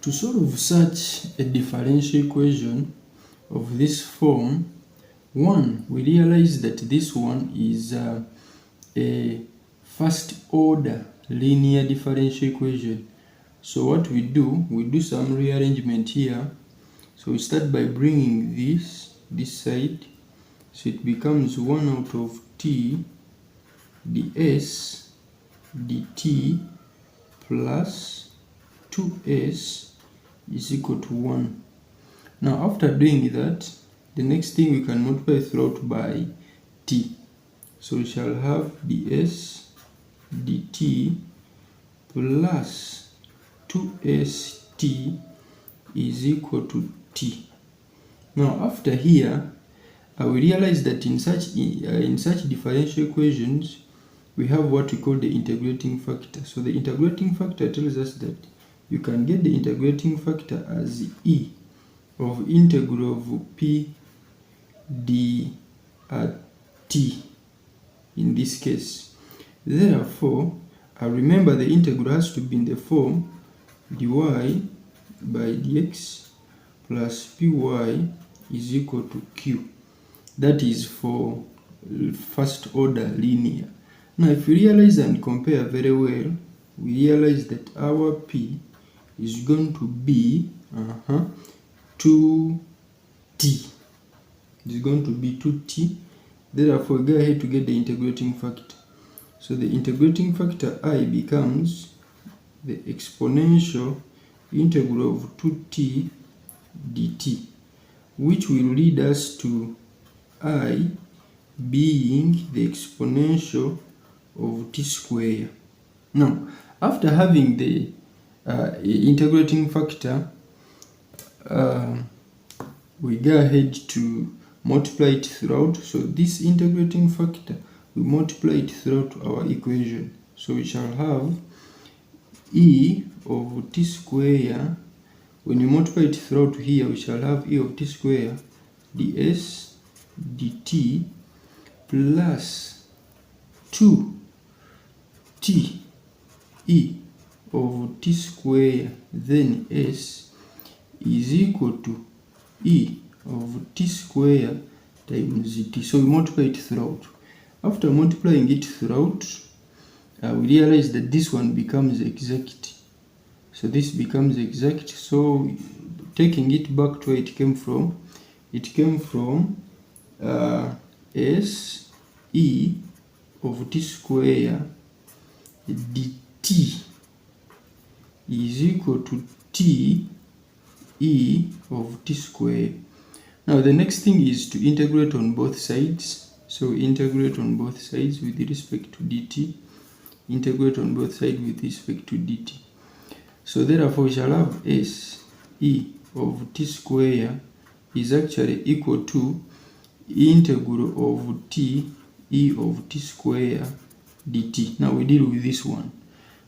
To solve such a differential equation of this form, one, we realize that this one is a first order linear differential equation. So what we do some rearrangement here. So we start by bringing this side, so it becomes 1 out of t ds dt plus 2s is equal to 1. Now after doing that, the next thing we can multiply throughout by t. So we shall have ds dt plus 2st is equal to t. Now after here, we realize that in such differential equations, we have what we call the integrating factor. So the integrating factor tells us that you can get the integrating factor as e of integral of p dt in this case. Therefore, remember the integral has to be in the form dy by dx plus py is equal to q. That is for first order linear. Now if we realize and compare very well, we realize that our p is going to be 2t. It's going to be 2t. Therefore, go ahead to get the integrating factor. So the integrating factor I becomes the exponential integral of 2t dt, which will lead us to I being the exponential of t squared. Now, after having the integrating factor, we go ahead to multiply it throughout. So this integrating factor, we multiply it throughout our equation. So we shall have e of t squared. When we multiply it throughout here, we shall have e of t squared ds dt plus 2t e of t squared then s is equal to e of t squared times t. So we multiply it throughout. After multiplying it throughout, we realize that this one becomes exact. So this becomes exact. So taking it back to where it came from s e of t squared dt is equal to t e of t squared. Now the next thing is to integrate on both sides. So integrate on both sides with respect to dt. Integrate on both sides with respect to dt. So therefore we shall have s e of t squared is actually equal to integral of t e of t squared dt. Now we deal with this one.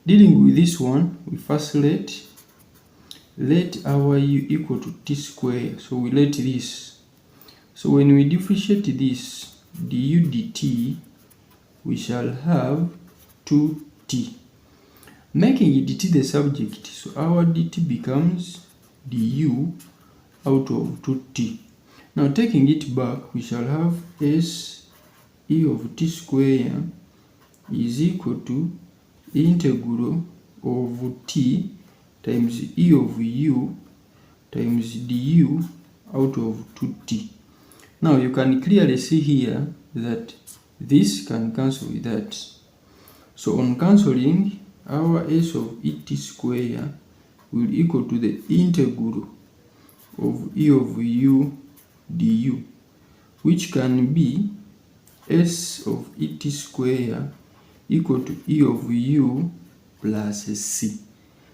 Dealing with this one, we first let our u equal to t squared. So we let this. So when we differentiate this du dt, we shall have 2t. Making it dt the subject, so our dt becomes du out of 2t. Now taking it back, we shall have s e of t squared is equal to integral of t times e of u times du out of 2t. Now you can clearly see here that this can cancel with that. So on cancelling, our s of et squared will equal to the integral of e of u du, which can be s of et squared equal to e of u plus c.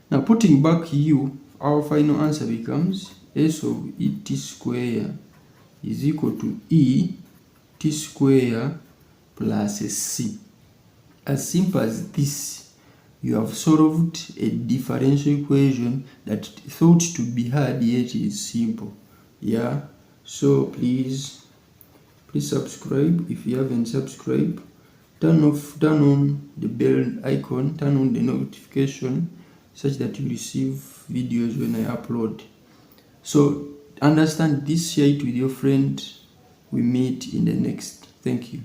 Now putting back u, our final answer becomes s of et squared is equal to e t squared plus c. As simple as this, you have solved a differential equation that thought to be hard yet is simple. Yeah, so please subscribe if you haven't subscribed. Turn on the bell icon, turn on the notification such that you receive videos when I upload. So understand this, share it with your friend. We meet in the next. Thank you.